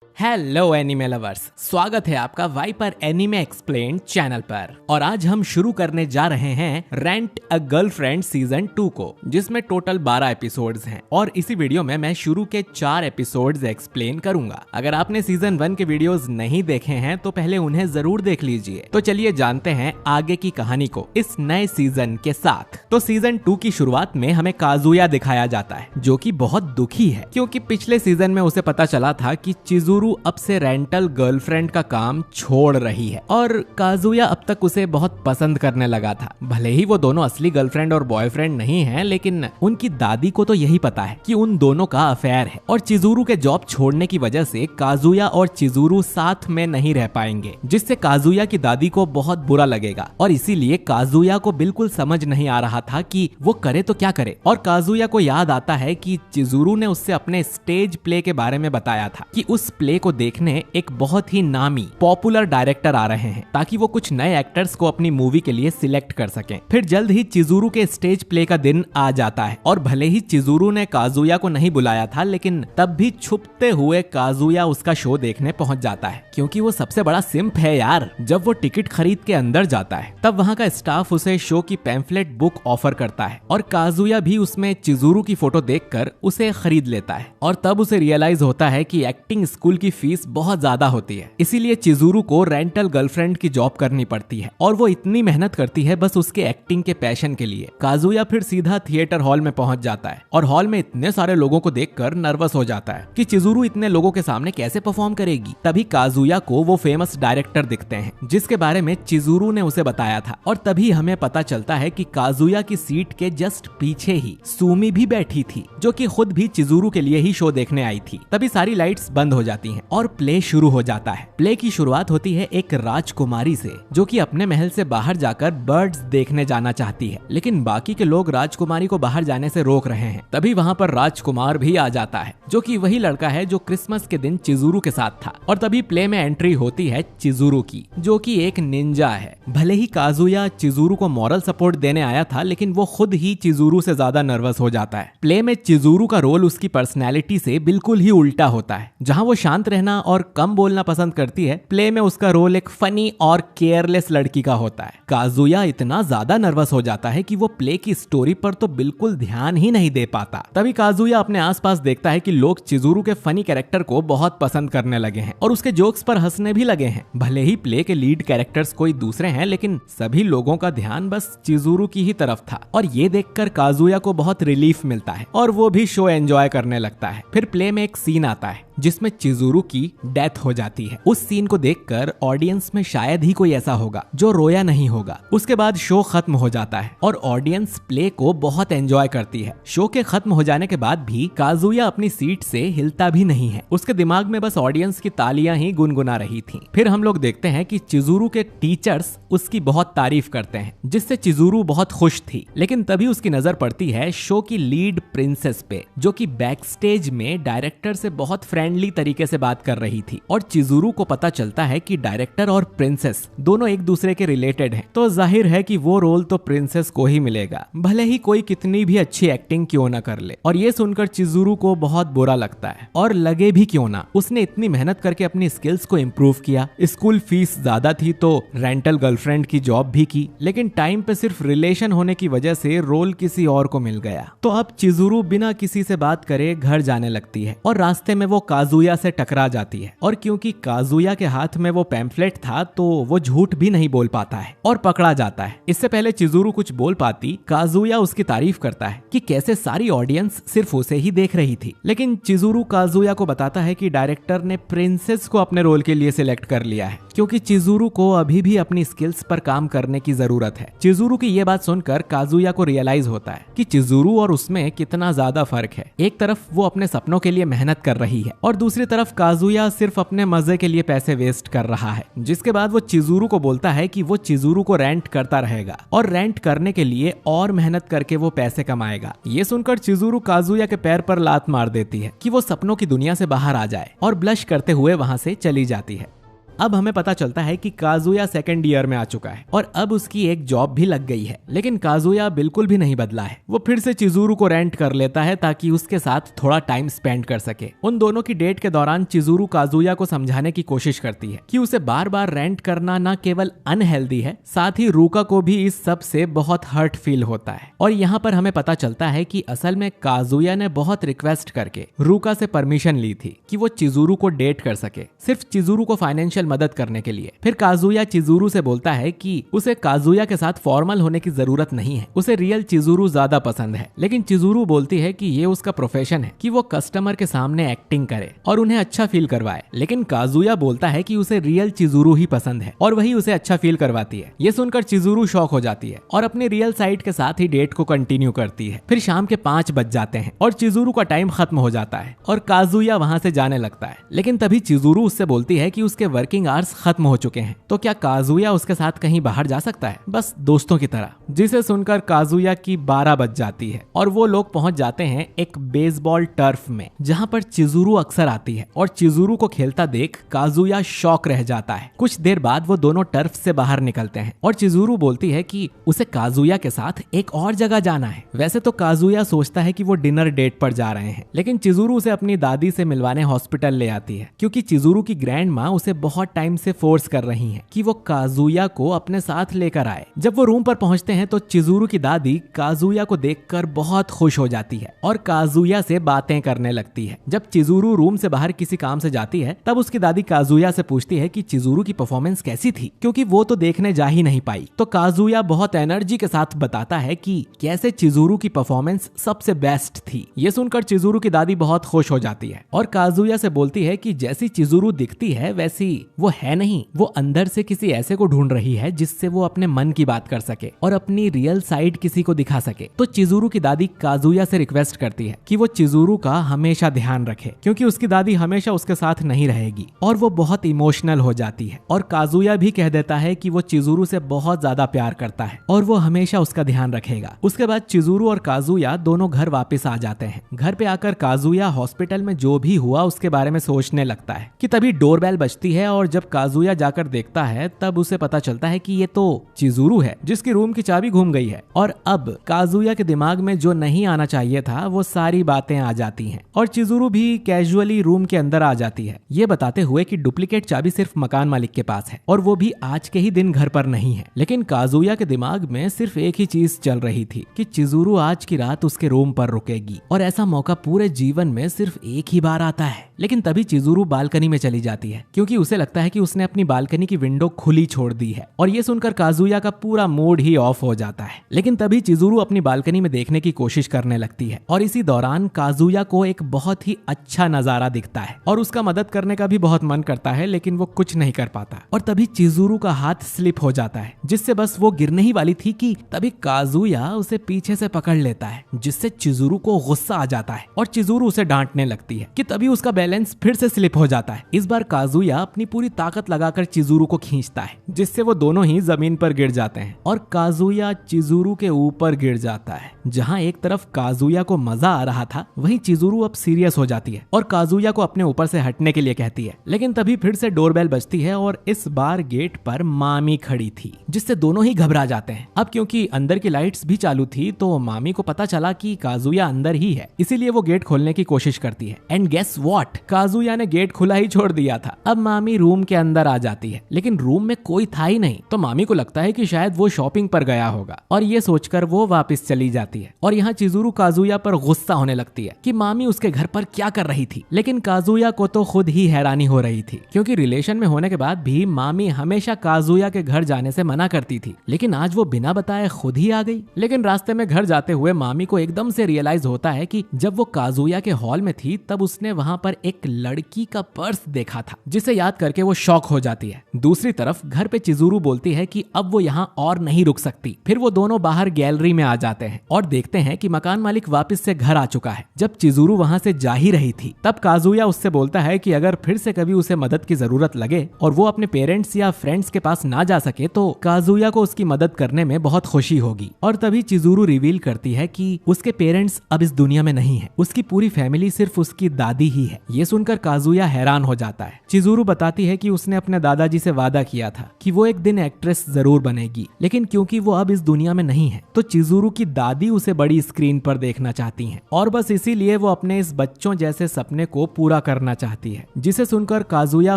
Hello anime lovers, स्वागत है आपका वाइपर एनिमे एक्सप्लेन्ड चैनल पर। और आज हम शुरू करने जा रहे हैं रेंट अ गर्लफ्रेंड सीजन 2 को, जिसमें टोटल 12 एपिसोड्स हैं। और इसी वीडियो में मैं शुरू के 4 एपिसोड्स एक्सप्लेन करूंगा। अगर आपने सीजन 1 के वीडियोस नहीं देखे हैं तो पहले उन्हें जरूर देख लीजिए। तो चलिए जानते हैं आगे की कहानी को इस नए सीजन के साथ। तो सीजन 2 की शुरुआत में हमें काजुया दिखाया जाता है, जो कि बहुत दुखी है क्योंकि पिछले सीजन में उसे पता चला था कि चिजुरू अब से रेंटल गर्लफ्रेंड का काम छोड़ रही है और काजुया अब तक उसे बहुत पसंद करने लगा था। भले ही वो दोनों असली गर्लफ्रेंड और बॉयफ्रेंड नहीं हैं, लेकिन उनकी दादी को तो यही पता है कि उन दोनों का अफेयर है। और चिजुरू के जॉब छोड़ने की वजह से काजुया और चिजुरू साथ में नहीं रह पाएंगे, जिससे काजुया की दादी को बहुत बुरा लगेगा। और इसीलिए काजुया को बिल्कुल समझ नहीं आ रहा था कि वो करे तो क्या करे। और काजुया को याद आता है कि चिजुरू ने उससे अपने स्टेज प्ले के बारे में बताया था कि उस प्ले को देखने एक बहुत ही नामी पॉपुलर डायरेक्टर आ रहे हैं, ताकि वो कुछ नए एक्टर्स को अपनी मूवी के लिए सिलेक्ट कर सकें। फिर जल्द ही चिजुरू के स्टेज प्ले का दिन आ जाता है और भले ही चिजुरू ने काजुया को नहीं बुलाया था, लेकिन तब भी छुपते हुए काजुया उसका शो देखने पहुंच जाता है, क्योंकि वो सबसे बड़ा सिंप है यार। जब वो टिकट खरीद के अंदर जाता है तब वहाँ का स्टाफ उसे शो की पैम्फलेट बुक ऑफर करता है और काजुया भी उसमें चिजुरू की फोटो देखकर उसे खरीद लेता है। और तब उसे रियलाइज होता है कि एक्टिंग स्कूल की फीस बहुत ज्यादा होती है, इसीलिए चिजुरू को रेंटल गर्लफ्रेंड की जॉब करनी पड़ती है। और वो इतनी मेहनत करती है बस उसके एक्टिंग के पैशन के लिए। काजुया फिर सीधा थिएटर हॉल में पहुंच जाता है और हॉल में इतने सारे लोगों को देखकर नर्वस हो जाता है कि चिजुरू इतने लोगों के सामने कैसे परफॉर्म करेगी। तभी काजुया को वो फेमस डायरेक्टर दिखते हैं, जिसके बारे में चिजुरू ने उसे बताया था। और तभी हमें पता चलता है कि काजुया की सीट के जस्ट पीछे ही सुमी भी बैठी थी, जो कि खुद भी चिजुरू के लिए ही शो देखने आई थी। तभी सारी लाइट्स बंद हो जाती हैं और प्ले शुरू हो जाता है। प्ले की शुरुआत होती है एक राजकुमारी से, जो कि अपने महल से बाहर जाकर बर्ड्स देखने जाना चाहती है, लेकिन बाकी के लोग राजकुमारी को बाहर जाने से रोक रहे हैं। तभी वहाँ पर राजकुमार भी आ जाता है, जो कि वही लड़का है जो क्रिसमस के दिन चिजुरू के साथ था। और तभी प्ले में एंट्री होती है चिजुरू की, जो कि एक निंजा है। भले ही काजुया चिजुरू को मॉरल सपोर्ट देने आया था, लेकिन वो खुद ही चिजुरू से ज्यादा नर्वस हो जाता है। प्ले में चिजुरू का रोल उसकी पर्सनैलिटी से बिल्कुल ही उल्टा होता है। जहाँ वो शांत रहना और कम बोलना पसंद करती है, प्ले में उसका रोल एक फनी और केयरलेस लड़की का होता है। काजुया इतना ज्यादा नर्वस हो जाता है कि वो प्ले की स्टोरी पर तो बिल्कुल ध्यान ही नहीं दे पाता। तभी काजुया अपने आसपास देखता है कि लोग चिजुरू के फनी कैरेक्टर को बहुत पसंद करने लगे हैं और उसके जोक्स पर हंसने भी लगे हैं। भले ही प्ले के लीड कैरेक्टर्स कोई दूसरे हैं, लेकिन सभी लोगों का ध्यान बस चिजुरू की ही तरफ था। और ये देखकर काजुया को बहुत रिलीफ मिलता है और वो भी शो एंजॉय करने लगता है। फिर प्ले में एक सीन आता है जिसमें चिजुरू की डेथ हो जाती है। उस सीन को देखकर ऑडियंस में शायद ही कोई ऐसा होगा जो रोया नहीं होगा। उसके बाद शो खत्म हो जाता है और ऑडियंस प्ले को बहुत एंजॉय करती है। शो के खत्म हो जाने के बाद भी काजुया अपनी सीट से हिलता भी नहीं है। उसके दिमाग में बस ऑडियंस की तालियां ही गुनगुना रही थी। फिर हम लोग देखते हैं कि चिजुरू के टीचर्स उसकी बहुत तारीफ करते हैं, जिससे चिजुरू बहुत खुश थी। लेकिन तभी उसकी नजर पड़ती है शो की लीड प्रिंसेस पे, जो कि बैक स्टेज में डायरेक्टर से बहुत फ्रेंडली तरीके से बात कर रही थी। और चिजुरू को पता चलता है कि डायरेक्टर और प्रिंसेस दोनों एक दूसरे के रिलेटेड हैं, तो जाहिर है कि वो रोल तो प्रिंसेस को ही मिलेगा, भले ही कोई कितनी भी अच्छी एक्टिंग क्यों ना कर ले। और ये सुनकर चिजुरू को बहुत बुरा लगता है, और लगे भी क्यों ना, उसने इतनी मेहनत करके अपनी स्किल्स को इम्प्रूव किया। स्कूल फीस ज्यादा थी तो रेंटल गर्लफ्रेंड की जॉब भी की, लेकिन टाइम पे सिर्फ रिलेशन होने की वजह से रोल किसी और को मिल गया। तो अब चिजुरू बिना किसी से बात करे घर जाने लगती है और रास्ते में वो काजुया से टकरा जाती है। और क्योंकि काजुया के हाथ में वो पैम्फलेट था तो वो झूठ भी नहीं बोल पाता है और पकड़ा जाता है। इससे पहले चिजुरू कुछ बोल पाती, काजुया उसकी तारीफ करता है कि कैसे सारी ऑडियंस सिर्फ उसे ही देख रही थी। लेकिन चिजुरू काजुया को बताता है कि डायरेक्टर ने प्रिंसेस को अपने रोल के लिए सिलेक्ट कर लिया है, क्योंकि चिजुरू को अभी भी अपनी स्किल्स पर काम करने की जरूरत है। चिजुरू की ये बात सुनकर काजुया को रियलाइज होता है कि चिजुरू और उसमें कितना ज्यादा फर्क है। एक तरफ वो अपने सपनों के लिए मेहनत कर रही है और दूसरी तरफ काजुया सिर्फ अपने मजे के लिए पैसे वेस्ट कर रहा है। जिसके बाद वो चिजुरू को बोलता है कि वो चिजुरू को रेंट करता रहेगा और रेंट करने के लिए और मेहनत करके वो पैसे कमाएगा। ये सुनकर चिजुरू काजुया के पैर पर लात मार देती है कि वो सपनों की दुनिया से बाहर आ जाए और ब्लश करते हुए वहां से चली जाती है। अब हमें पता चलता है कि काजुया सेकंड ईयर में आ चुका है और अब उसकी एक जॉब भी लग गई है। लेकिन काजुया बिल्कुल भी नहीं बदला है। वो फिर से चिजुरू को रेंट कर लेता है ताकि उसके साथ थोड़ा टाइम स्पेंड कर सके। उन दोनों की डेट के दौरान चिजुरू काजुया को समझाने की कोशिश करती है कि उसे बार बार रेंट करना न केवल अनहेल्दी है, साथ ही रूका को भी इस सब से बहुत हर्ट फील होता है। और यहाँ पर हमें पता चलता है कि असल में काजुया ने बहुत रिक्वेस्ट करके रूका से परमिशन ली थी कि वो चिजुरू को डेट कर सके, सिर्फ चिजुरू को फाइनेंशियल मदद करने के लिए। फिर काजुया चिजुरू से बोलता है कि उसे काजुया के साथ फॉर्मल होने की जरूरत नहीं है, उसे रियल चिजुरू ज्यादा पसंद है। लेकिन चिजुरू बोलती है कि ये उसका प्रोफेशन है कि वो कस्टमर के सामने एक्टिंग करे और उन्हें अच्छा फील करवाए। लेकिन काजुया बोलता है कि उसे रियल चिजुरू ही पसंद है और वही उसे अच्छा फील करवाती है। ये सुनकर चिजुरू शॉक हो जाती है और अपनी रियल साइड के साथ ही डेट को कंटिन्यू करती है। फिर शाम के 5 बज जाते हैं और चिजुरू का टाइम खत्म हो जाता है और काजुया वहां से जाने लगता है। लेकिन तभी चिजुरू उससे बोलती है कि उसके वर्किंग आवर्स खत्म हो चुके हैं, तो क्या काजुया उसके साथ कहीं बाहर जा सकता है, बस दोस्तों की तरह। जिसे सुनकर काजुया की 12 बज जाती है और वो लोग पहुंच जाते हैं एक बेसबॉल टर्फ में, जहां पर चिजुरू अक्सर आती है। और चिजुरू को खेलता देख काजुया शॉक रह जाता है। कुछ देर बाद वो दोनों टर्फ से बाहर निकलते हैं और चिजुरू बोलती है कि उसे काजुया के साथ एक और जगह जाना है। वैसे तो काजुया सोचता है कि वो डिनर डेट पर जा रहे हैं, लेकिन चिजुरू उसे अपनी दादी से मिलवाने हॉस्पिटल ले आती है, क्योंकि चिजुरू की ग्रैंड माँ उसे बहुत टाइम से फोर्स कर रही हैं कि वो काजुया को अपने साथ लेकर आए। जब वो रूम पर पहुंचते हैं तो चिजुरू की दादी काजुया को देखकर बहुत खुश हो जाती है और काजुया से बातें करने लगती है। जब चिजुरू रूम से बाहर किसी काम से जाती है तब उसकी दादी काजुया से पूछती है कि चिजुरू की परफॉर्मेंस कैसी थी, क्योंकि वो तो देखने जा ही नहीं पाई। तो काजुया बहुत एनर्जी के साथ बताता है कि कैसे चिजुरू की परफॉर्मेंस सबसे बेस्ट थी। ये सुनकर चिजुरू की दादी बहुत खुश हो जाती है और काजुया से बोलती है कि जैसी चिजुरू दिखती है वैसी वो है नहीं, वो अंदर से किसी ऐसे को ढूंढ रही है जिससे वो अपने मन की बात कर सके और अपनी रियल साइड किसी को दिखा सके। तो चिजुरू की दादी काजुया से रिक्वेस्ट करती है कि वो चिजुरू का हमेशा ध्यान रखे, क्योंकि उसकी दादी हमेशा उसके साथ नहीं रहेगी। और वो बहुत इमोशनल हो जाती है और काजुया भी कह देता है कि वो चिजुरू से बहुत ज्यादा प्यार करता है और वो हमेशा उसका ध्यान रखेगा। उसके बाद चिजुरू और काजुया दोनों घर वापस आ जाते हैं। घर पे आकर काजुया हॉस्पिटल में जो भी हुआ उसके बारे में सोचने लगता है कि तभी डोरबेल बजती है और जब काजुया जाकर देखता है तब उसे पता चलता है कि ये तो चिजुरू है जिसकी रूम की चाबी घूम गई है। और अब काजुया के दिमाग में जो नहीं आना चाहिए था वो सारी बातें आ जाती हैं और चिजुरू भी कैजुअली रूम के अंदर आ जाती है, ये बताते हुए कि डुप्लीकेट चाबी सिर्फ मकान मालिक के पास है और वो भी आज के ही दिन घर पर नहीं है। लेकिन काजुया के दिमाग में सिर्फ एक ही चीज चल रही थी कि चिजुरू आज की रात उसके रूम पर रुकेगी और ऐसा मौका पूरे जीवन में सिर्फ एक ही बार आता है। लेकिन तभी चिजुरू बालकनी में चली जाती है क्योंकि उसे लगता है कि उसने अपनी बालकनी की विंडो खुली छोड़ दी है और ये सुनकर काजुया का पूरा मूड ही ऑफ हो जाता है। लेकिन तभी चिजुरू अपनी बालकनी में देखने की कोशिश करने लगती है और इसी दौरान काजुया को एक बहुत ही अच्छा नजारा दिखता है और उसका मदद करने का भी बहुत मन करता है, लेकिन वो कुछ नहीं कर पाता। और तभी चिजुरू का हाथ स्लिप हो जाता है जिससे बस वो गिरने ही वाली थी कि तभी काजुया उसे पीछे से पकड़ लेता है, जिससे चिजुरू को गुस्सा आ जाता है और चिजुरू उसे डांटने लगती है कि तभी उसका बैलेंस फिर से स्लिप हो जाता है। इस बार काजुया अपनी पूरी ताकत लगाकर चिजुरू को खींचता है जिससे वो दोनों ही जमीन पर गिर जाते हैं और काजुया चिजुरू के ऊपर गिर जाता है। जहाँ एक तरफ काजुया को मजा आ रहा था वहीं चिजुरू अब सीरियस हो जाती है और काजुया को अपने ऊपर से हटने के लिए कहती है। लेकिन तभी फिर से डोरबेल बजती है और इस बार गेट पर मामी खड़ी थी, जिससे दोनों ही घबरा जाते हैं। अब क्योंकि अंदर की लाइट्स भी चालू थी तो मामी को पता चला कि काजुया अंदर ही है, इसीलिए वो गेट खोलने की कोशिश करती है। एंड गेस व्हाट, काजुया ने गेट खुला ही छोड़ दिया था। अब मामी रूम के अंदर आ जाती है लेकिन रूम में कोई था ही नहीं, तो मामी को लगता है कि शायद वो शॉपिंग पर गया होगा और ये सोचकर वो वापस चली जाती है। और यहाँ चिजुरू काजुया पर गुस्सा होने लगती है कि मामी उसके घर पर क्या कर रही थी। लेकिन काजुया को तो खुद ही हैरानी हो रही थी क्योंकि रिलेशन में होने के बाद भी मामी हमेशा काजुया के घर जाने से मना करती थी, लेकिन आज वो बिना बताए खुद ही आ गई। लेकिन रास्ते में घर जाते हुए मामी को एकदम से रियलाइज होता है कि जब वो काजुया के हॉल में थी तब उसने वहाँ पर एक लड़की का पर्स देखा था, जिसे याद करके वो शॉक हो जाती है। दूसरी तरफ घर पे चिजुरू बोलती है कि अब वो यहाँ और नहीं रुक सकती। फिर वो दोनों बाहर गैलरी में आ जाते हैं और देखते हैं कि मकान मालिक वापस से घर आ चुका है। जब चिजुरू वहाँ से जा ही रही थी तब काजुया उससे बोलता है कि अगर फिर से कभी उसे मदद की जरूरत लगे और वो अपने पेरेंट्स या फ्रेंड्स के पास ना जा सके तो काजुया को उसकी मदद करने में बहुत खुशी होगी। और तभी चिजुरू रिवील करती है कि उसके पेरेंट्स अब इस दुनिया में नहीं है, उसकी पूरी फैमिली सिर्फ उसकी दादी ही है। ये सुनकर काजुया हैरान हो जाता है। चिजुरू बताती है है कि उसने अपने दादाजी से वादा किया था कि वो एक दिन एक्ट्रेस जरूर बनेगी, लेकिन क्योंकि वो अब इस दुनिया में नहीं है तो चिजुरू की दादी उसे बड़ी स्क्रीन पर देखना चाहती हैं और बस इसीलिए वो अपने इस बच्चों जैसे सपने को पूरा करना चाहती है। जिसे सुनकर काजुया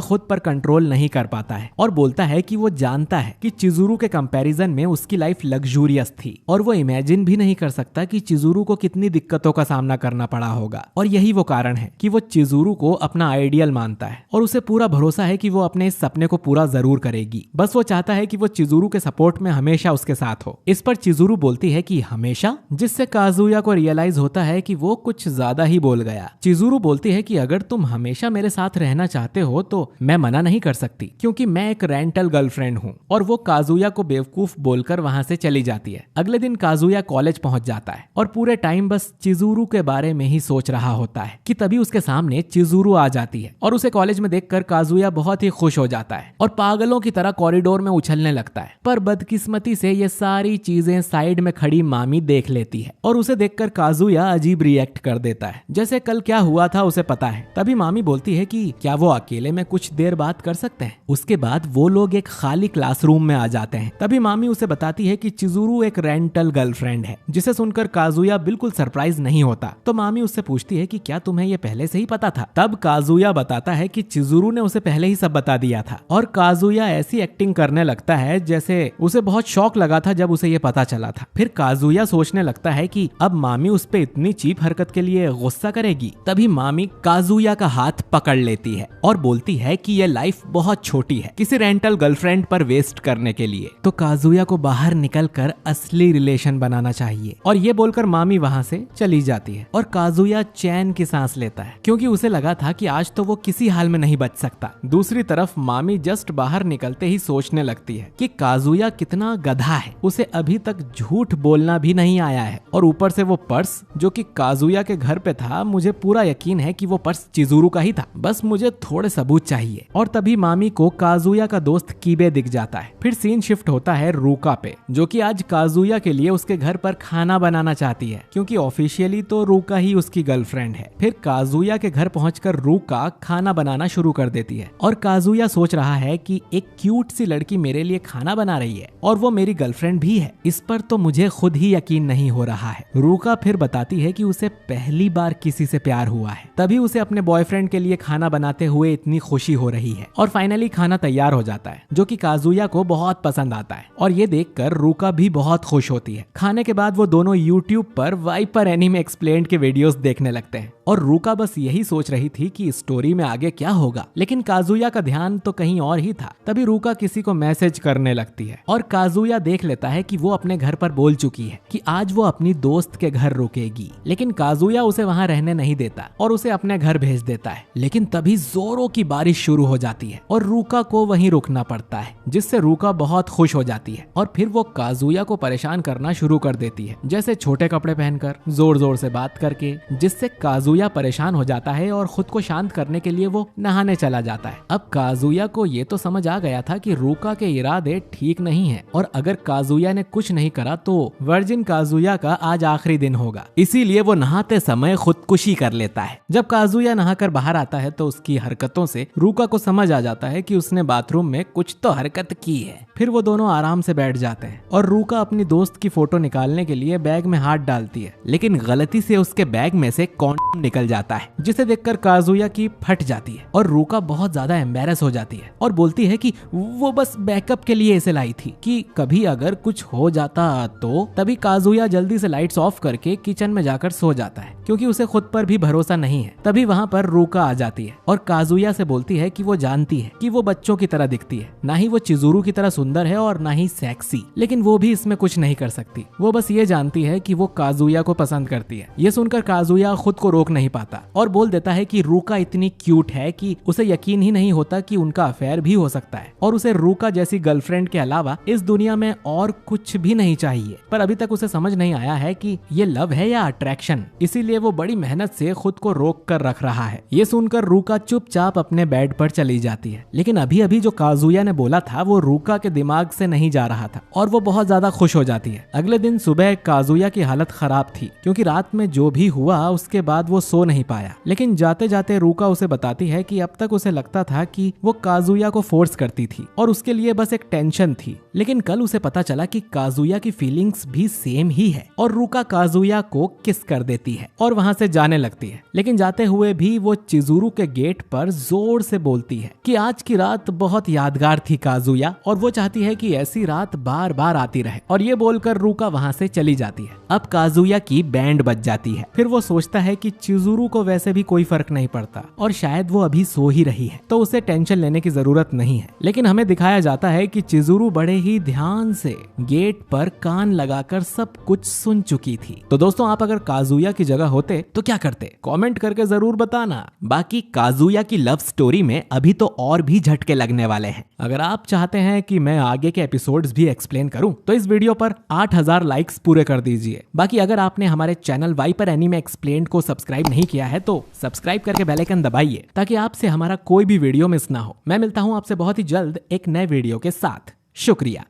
खुद पर कंट्रोल नहीं कर पाता है और बोलता है कि वो जानता है कि चिजुरू के कंपैरिजन में उसकी लाइफ लग्जूरियस थी और वो इमेजिन भी नहीं कर सकता कि चिजुरू को कितनी दिक्कतों का सामना करना पड़ा होगा। और यही वो कारण है कि वो चिजुरू को अपना आइडियल मानता है और उसे पूरा भरोसा है कि वो अपने इस सपने को पूरा जरूर करेगी। बस वो चाहता है कि वो चिजुरू के सपोर्ट में हमेशा उसके साथ हो। इस पर चिजुरू बोलती है कि हमेशा, जिससे काजुया को रियलाइज होता है कि वो कुछ ज्यादा ही बोल गया। चिजुरू बोलती है कि अगर तुम हमेशा मेरे साथ रहना चाहते हो तो मैं मना नहीं कर सकती, क्योंकि मैं एक रेंटल गर्लफ्रेंड हूँ। और वो काजुया को बेवकूफ बोलकर वहाँ से चली जाती है। अगले दिन काजुया कॉलेज पहुंच जाता है और पूरे टाइम बस चिजुरू के बारे में ही सोच रहा होता है कि तभी उसके सामने चिजुरू आ जाती है और उसे कॉलेज में देखकर काजुया बहुत ही खुश हो जाता है और पागलों की तरह कॉरिडोर में उछलने लगता है। पर बदकिस्मती से ये सारी चीजें साइड में खड़ी मामी देख लेती है और उसे देखकर काजुया अजीब रिएक्ट कर देता है, जैसे कल क्या हुआ था उसे पता है। तभी मामी बोलती है कि क्या वो अकेले में कुछ देर बात कर सकते हैं। उसके बाद वो लोग एक खाली क्लासरूम में आ जाते हैं। तभी मामी उसे बताती है कि चिजुरू एक रेंटल गर्लफ्रेंड है, जिसे सुनकर काजुया बिल्कुल सरप्राइज नहीं होता। तो मामी उससे पूछती है कि क्या तुम्हें ये पहले से ही पता था। तब काजुया बताता है कि चिजुरू ने उसे पहले ही सब बता दिया था और काजुया ऐसी एक्टिंग करने लगता है जैसे उसे बहुत शौक लगा था जब उसे ये पता चला था। फिर काजुया सोचने लगता है कि अब मामी उस पे इतनी चीप हरकत के लिए गुस्सा करेगी। तभी मामी काजुया का हाथ पकड़ लेती है और बोलती है कि ये लाइफ बहुत छोटी है किसी रेंटल गर्लफ्रेंड पर वेस्ट करने के लिए, तो काजुया को बाहर निकलकर असली रिलेशन बनाना चाहिए। और ये बोलकर मामी वहाँ से चली जाती है और काजुया चैन की सांस लेता है, क्योंकि उसे लगा था कि आज तो वो किसी हाल में नहीं बच सकता। दूसरी तरफ मामी जस्ट बाहर निकलते ही सोचने लगती है कि काजुया कितना गधा है, उसे अभी तक झूठ बोलना भी नहीं आया है और ऊपर से वो पर्स जो कि काजुया के घर पे था, मुझे पूरा यकीन है कि वो पर्स चिजुरू का ही था, बस मुझे थोड़े सबूत चाहिए। और तभी मामी को काजुया का दोस्त कीबे दिख जाता है। फिर सीन शिफ्ट होता है रूका पे, जो कि आज काजुया के लिए उसके घर पर खाना बनाना चाहती है, क्योंकि ऑफिशियली तो रूका ही उसकी गर्लफ्रेंड है। फिर काजुया के घर पहुंचकर रूका खाना बनाना शुरू कर देती है और काजुया सोच रहा है कि एक क्यूट सी लड़की मेरे लिए खाना बना रही है और वो मेरी गर्लफ्रेंड भी है, इस पर तो मुझे खुद ही यकीन नहीं हो रहा है। रूका फिर बताती है कि उसे पहली बार किसी से प्यार हुआ है, तभी उसे अपने बॉयफ्रेंड के लिए खाना बनाते हुए इतनी खुशी हो रही है। और फाइनली खाना तैयार हो जाता है, जो कि काजुया को बहुत पसंद आता है और ये देखकर रूका भी बहुत खुश होती है। खाने के बाद वो दोनों यूट्यूब पर वाइपर एनीमे एक्सप्लेन्ड के वीडियोस देखने लगते हैं और रूका बस यही सोच रही थी कि स्टोरी में आगे क्या होगा, लेकिन काजुया का ध्यान तो कहीं और ही था। तभी रूका किसी को मैसेज करने लगती है और काजुया देख लेता है कि वो अपने घर पर बोल चुकी है कि आज वो अपनी दोस्त के घर रुकेगी, लेकिन काजुया उसे वहाँ रहने नहीं देता और उसे अपने घर भेज देता है। लेकिन तभी जोरों की बारिश शुरू हो जाती है और रूका को वहीं रुकना पड़ता है, जिससे रूका बहुत खुश हो जाती है और फिर वो काजुया को परेशान करना शुरू कर देती है, जैसे छोटे कपड़े पहनकर, जोर जोर से बात करके, जिससे काजुया परेशान हो जाता है और खुद को शांत करने के लिए वो नहाने चला जाता है। अब काजुया को ये तो समझ आ गया था कि रूका के इरादे ठीक नहीं है और अगर काजुया ने कुछ नहीं करा तो वर्जिन काजुया का आज आखिरी दिन होगा, इसीलिए वो नहाते समय खुदकुशी कर लेता है। जब काजुया नहाकर बाहर आता है तो उसकी हरकतों से रूका को समझ आ जाता है कि उसने बाथरूम में कुछ तो हरकत की है। फिर वो दोनों आराम से बैठ जाते हैं और रूका अपनी दोस्त की फोटो निकालने के लिए बैग में हाथ डालती है, लेकिन गलती से उसके बैग में से कॉन्डोम निकल जाता है, जिसे देखकर काजुया की फट जाती है और रूका बहुत ज्यादा एम्बैरस हो जाती है और बोलती है कि वो बस बैकअप के लिए इसे लाई थी कि कभी अगर कुछ हो जाता तो। तभी काजुया जल्दी से लाइट्स ऑफ करके किचन में जाकर सो जाता है, क्योंकि उसे खुद पर भी भरोसा नहीं है। तभी वहाँ पर रूका आ जाती है और काजुया से बोलती है कि वो जानती है कि वो बच्चों की तरह दिखती है, ना ही वो चिजुरू की तरह सुंदर है और ना ही सेक्सी, लेकिन वो भी इसमें कुछ नहीं कर सकती। वो बस ये जानती है कि वो काजुया को पसंद करती है। ये सुनकर काजुया खुद को रोक नहीं पाता और बोल देता है कि रूका इतनी क्यूट है कि उसे यकीन ही नहीं होता कि उनका अफेयर भी हो सकता है और उसे रूका जैसी गर्लफ्रेंड के अलावा इस दुनिया में और कुछ भी नहीं चाहिए। पर अभी तक उसे समझ नहीं आया है कि ये लव है या अट्रैक्शन, इसीलिए वो बड़ी मेहनत से खुद को रोक कर रख रहा है। ये सुनकर रूका चुपचाप अपने बेड पर चली जाती है, लेकिन अभी अभी जो काजुया ने बोला था वो रूका के दिमाग से नहीं जा रहा था और वो बहुत ज्यादा खुश हो जाती है। अगले दिन सुबह काजुया की हालत खराब थी, क्योंकि रात में जो भी हुआ उसके बाद वो सो नहीं पाया, लेकिन जाते जाते रूका उसे बताती है कि अब तक उसे लगता था था कि वो काजुया को फोर्स करती थी और उसके लिए बस एक टेंशन थी, लेकिन कल उसे पता चला कि काजुया की फीलिंग्स भी सेम ही है और रुका काजुया को किस कर देती है और वहाँ से जाने लगती है। लेकिन जाते हुए भी वो चिजुरू के गेट पर जोर से बोलती है कि आज की रात बहुत यादगार थी काजुया, और वो चाहती है कि ऐसी रात बार बार आती रहे, और ये बोलकर रुका वहाँ से चली जाती है। अब काजुया की बैंड बज जाती है। फिर वो सोचता है कि चिजुरू को वैसे भी कोई फर्क नहीं पड़ता और शायद वो अभी सो ही रही है, तो उसे टेंशन लेने की जरूरत नहीं है। लेकिन हमें दिखाया जाता है कि चिजुरू बड़े ही ध्यान से गेट पर कान लगाकर सब कुछ सुन चुकी थी। तो दोस्तों, आप अगर काजुया की जगह होते तो क्या करते? कमेंट करके जरूर बताना। बाकी काजुया की लव स्टोरी में अभी तो और भी झटके लगने वाले हैं। अगर आप चाहते हैं कि मैं आगे के एपिसोड्स भी एक्सप्लेन करूं तो इस वीडियो पर 8000 लाइक्स पूरे कर दीजिए। बाकी अगर आपने हमारे चैनल वाइपर एनीमे एक्सप्लेन्ड को सब्सक्राइब नहीं किया है तो सब्सक्राइब करके बेल आइकन दबाइए ताकि आपसे हमारा कोई भी वीडियो मिस ना हो। मैं मिलता हूं आपसे बहुत ही जल्द एक नए वीडियो के साथ। शुक्रिया।